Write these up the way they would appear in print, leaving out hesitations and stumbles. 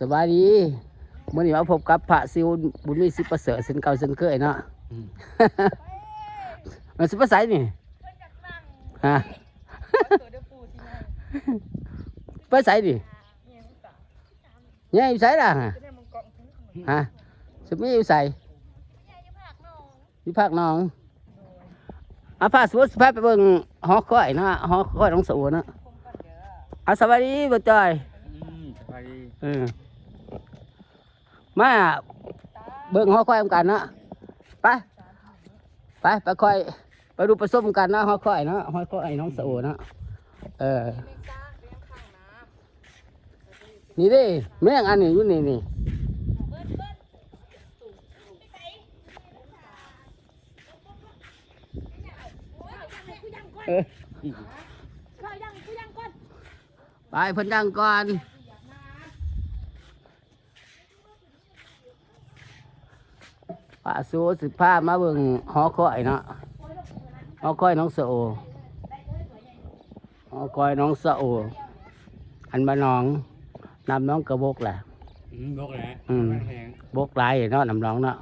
สบายดีเมื่อนี้มาพบกับพระซิวบุญมีสิประเสริฐเส้นเก่าเส้นเคยเนาะมันสิประไสนี่ฮะไปไสนี่เนี่ยอยู่ไสล่ะฮะสมีอยู่ไสอยู่ภาคหนองอาพาสมุทรพาไปเบิ่งหอคอยนะหอคอยน้องสูนะสวัสดีบ่จอยสบายดีมาเบิ่งหอคอยกันนะไปคอยไปดูผสมกันนะหอคอยนะหอคอยน้องสูนะนี่ดิแม่งอันนี้อยู่นี่ไปเพิ่นดังก่อนป้าสูสิพามาเบิ่งหอคอยเนาะหอคอยน้องสะโอหอคอยน้องสะโออันบ้านน้องนำน้องกระบกแหละบกแหละบกหลายเนาะนำน้องเนาะ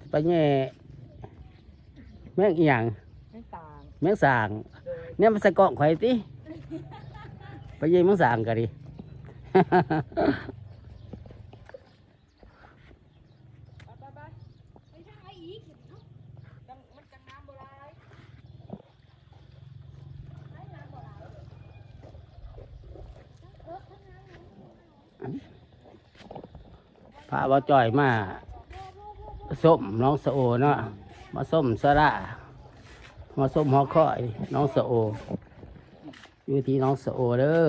ไปแง่แม่งอีหยังแม่งสางเนี่ยมันใส่กล่องไข่ติไปแย่แม่งสางกันดิพาบ่จ่อยมาส้มน้องสะโอเนาะมาส้มสะระมาส้มหอคอยน้องสะโออยู่ที่น้องสะโอเด้อ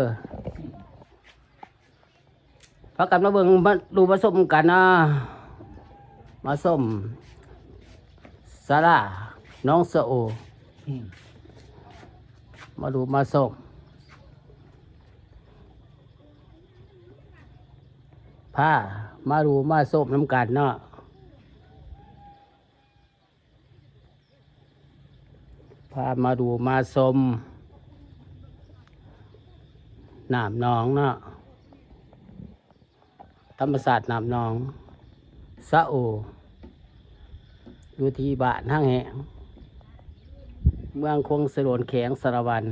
พากันมาเบิ่งมาดูมาส้มกันนะมาส้มสะระน้องสะโอมาดูมาส้มพามาดูมาส้มน้ำกันเนาะพามาดูมาส้มน้ำหนองเนาะธรรมศาสตร์น้ำหนองสะโออยู่ที่บ้านห้างแหงเมืองคงสลวนแข็งสารวัน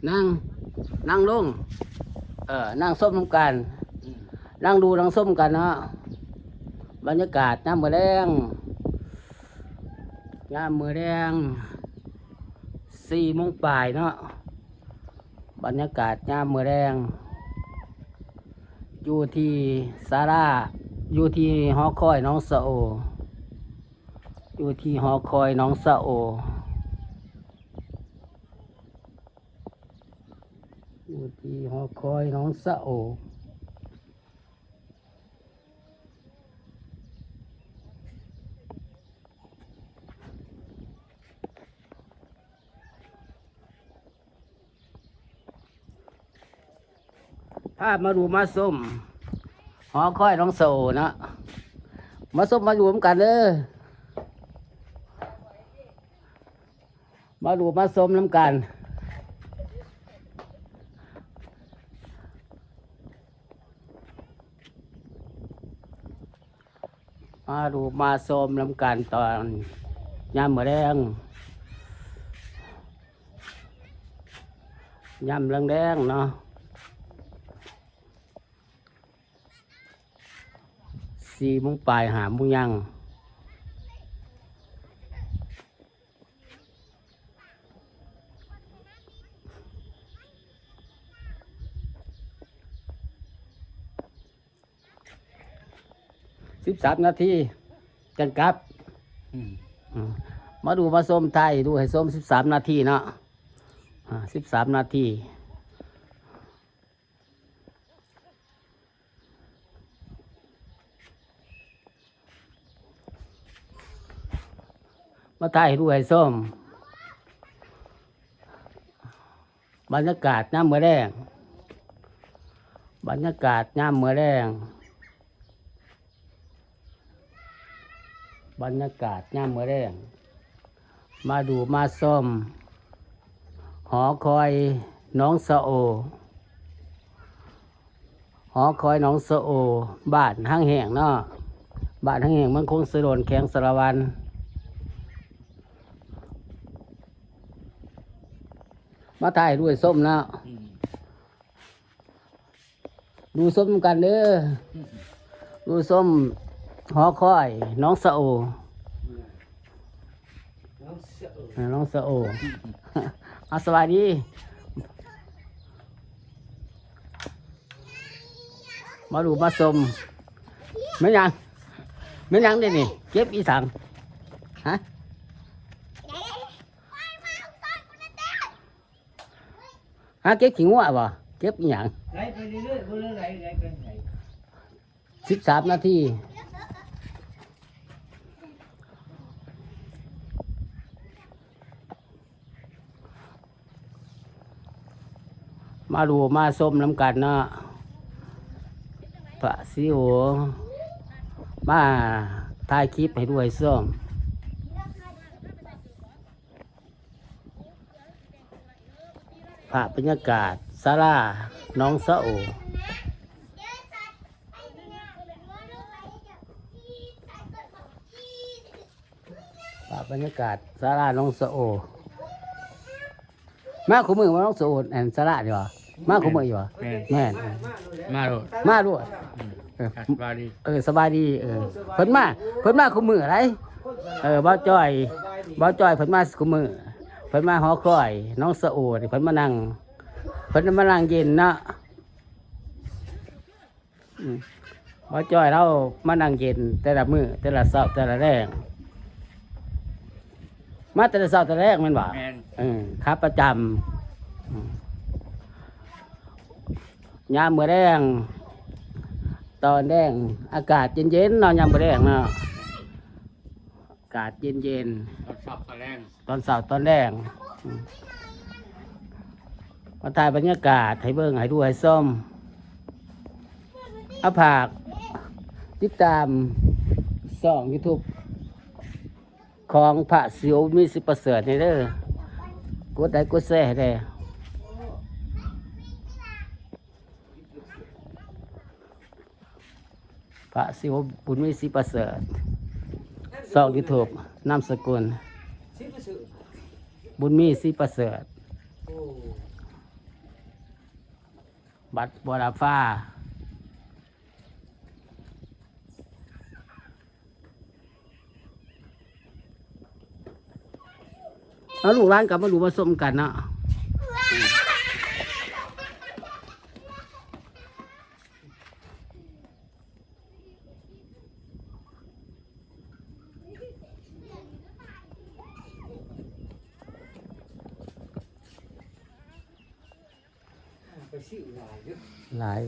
นั่งลงนั่งส้มน้ำกันนั่งดูนั่งส้มกันเนาะบรรยากาศน้ำมือแดง4 โมงปลายเนาะบรรยากาศยามมื้อแดงอยู่ที่ศาลาอยู่ที่หอคอยน้องสะโออยู่ที่หอคอยน้องสะโออยู่ที่หอคอยน้องสะโอพามาดูมาส้มหอคอยน้องสะโอนะมาส้มมาดูกันเด้อมาดูมาส้มน้ำกันมาดูมาส้มน้ำกันตอนยามมื้อแดงยามแดงเนาะ4 โมงปลาย5 โมงยัง13 นาทีจังกลับมาดูมาส้มไทยดูให้ส้ม13 นาทีเนาะ13 นาทีมาถ่ายรูปให้ส้มบรรยากาศน้ำมื้อแดง บรรยากาศยามมื้อแลง บรรยากาศย่ามมื้อแรงมาดูมาส้มหอคอยหน้องสะโอหอคอยหน้องสะโอบ้านห้างแห่งเนาะบ้านห้างแห่งมันคงสะโดนแข็งสารวันมาถ่ายด้วยส้มแล้วดูส้มกันเด้อดูส้มหอคอยน้องสะโอน้องสะโอเอาสวัสดีมาดูมาส้มไม่ยังไม่ยังเด้นี่เก็บอีสังฮะฮะเก็บขี้งัวบ่เก็บอีหยังไหลไปเรื่อยๆบนเรื่อยๆไหลไปไหน 13 นาทีมาดูมาส้มน้ำกันเนาะพระสิโอมาถ่ายคลิปให้ด้วยส้มภาพบรรยากาศศาลาน้องสะโอภาพบรรยากาศศาลาน้องสะโอมาขมือมาน้องสะโอแอนศาลาดีกว่ามาขมืออยู่วะ แม่น แม่น มาโดด มาด้วยเออ สบายดี สบายดีเพิ่นมาคุมืออะไรบ่าวจ้อยเพิ่นมาคุมือเพิ่นมาหอคอยน้องสะโอนี่เพิ่นมานั่งเย็นเนาะบ่าวจ้อยเรามานั่งเย็นแต่ละมื้อแต่ละเช้าแต่ละแรงมาแต่ละเช้าแต่ละแรงแม่นบ่ แม่น ครับประจำยามมื้อแรงตอนแดงอากาศเย็นๆเนาะยามมื้อแรงเนาะอากาศเย็นๆ ตอนสับตอนแรง ตอนเสาร์ตอนแรกมาถ่ายบรรยากาศให้เบิ่งให้ดูให้ส้มเอาผากติดตามช่อง YouTube ของพระสิวมีสิประเสริฐนี่เด้อกดไลค์กดแชร์ให้ได้พระสิวบุญมีสิประเสริฐช่อง YouTube นามสกุล สิบสื่อ บุญมีสิประเสริฐ โอ้ บัตรบัวลาฟ้าแล้วลูกร้านกลับมาดูผสมกันเนาะไปสิหลายเด้อ หลาย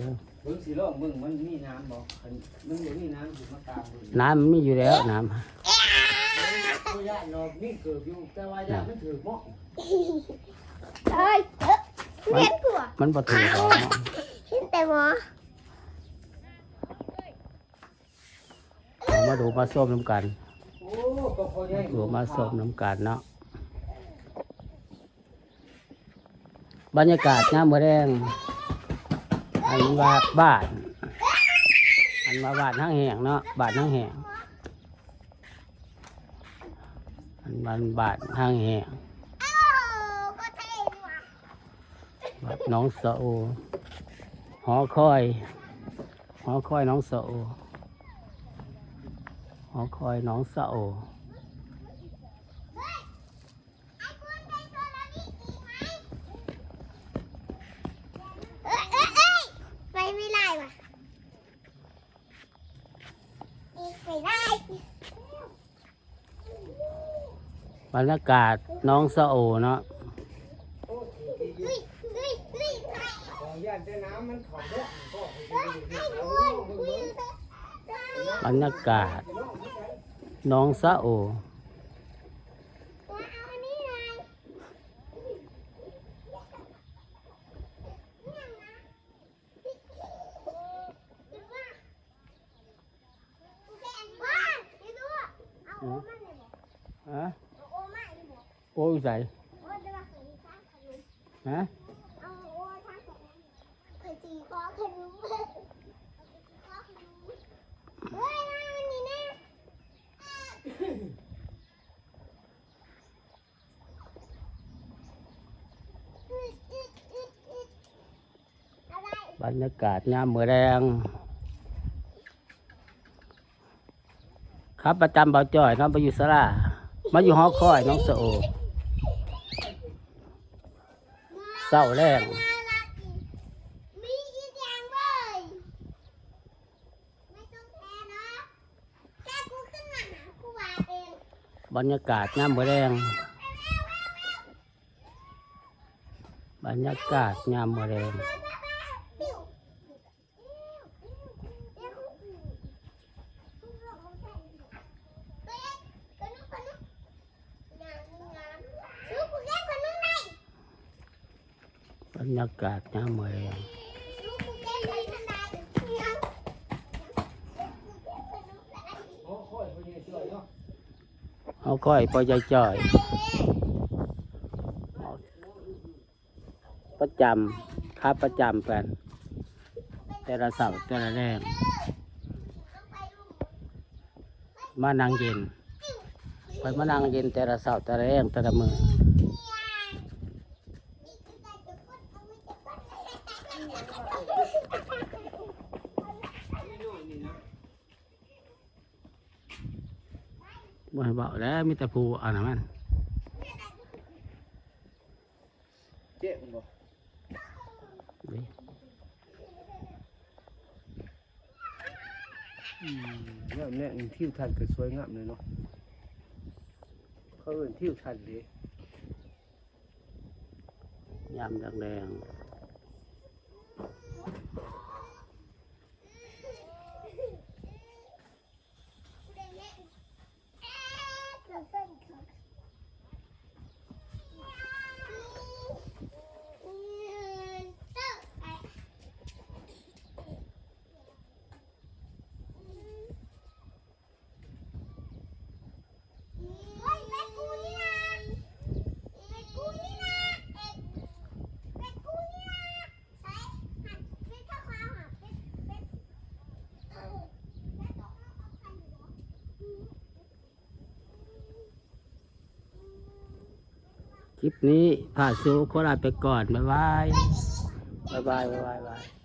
เบิ่งสิลองเบิ่งมันมีน้ำบ่มันบ่มีน้ำสิมาตามเบิ่ง น้ำมันมีอยู่แล้วน้ บ่ย่านดอกมีเกิดอยู่แต่ว่าย่านมันถือหม้อ เอ้ยเรียนผัว ำมันบ่ถือหรอกเนาะ เห็นแต่หมอ เอามาดูมาส้มน้ำกัน โอ้ก็พอใหญ่ ดูมาส้มน้ำกันเนาะบรรยากาศน้ำมะแรงอันว่าบ้านอันว่าบ้านห้างแห่งเนาะบ้านห้างแห่งอันบ้านห้างแห่ง เอ้าก็เท่ว่ะ วัดหน้องสะโอหอคอยหน้องสะโอหอคอยหน้องสะโอ ไปไม่ได้ว่ะไปได้ บรรยากาศหน้องสะโอเนาะ เฮ้ยเฮ้ยเฮ้ย ของย่านแต่น้ำมันเข้าบ่ก็ ไอ้คุณวิ่งไป บรรยากาศหน้องสะโอ เอาอันนี้หน่อยว้าเดี๋ยวดูเอา โอ้มาเลยบอก ฮะ โอ้มาเลยบอก โอ้ยใส่ โอ้จะมาขนมข้าวขนม ฮะ เอาโอ้ทางขนมเคยจีคอขนมเฮ้ยมาวันนี้นะอะไร บรรยากาศยามมื้อแรงครับประจำเบาจ้อยเนาะไปอยู่สลามาอยู่หอคอยน้องสะโอเศร้าแรง มีอีกอย่างเว้ยไม่ต้องแพ้นะแค่กูขึ้นมาหากูว่าเอง บรรยากาศยามมื้อแรงบรรยากาศยามมื้อแรงบรรยากาศยามมื้อแรงเอาค่อยพอใจจ่อยประจำครับประจำกันแต่ละเสาร์แต่ละแรงมานั่งเย็นไปมานั่งเย็นแต่ละเสาร์แต่ละแรงแต่ละมือบ่ให้บอกแล้วมีแต่ผู้เอันนั้นมัน เจ๊มันบอก นี่ เนี่ยแม่งทิวทันก็สวยงามเลยเนาะเขาเอิ้นทิวทันเลย ยามแรงคลิปนี้ผ่าสู่โคราชไปก่อน บ๊ายบาย บ๊ายบาย บ๊ายบาย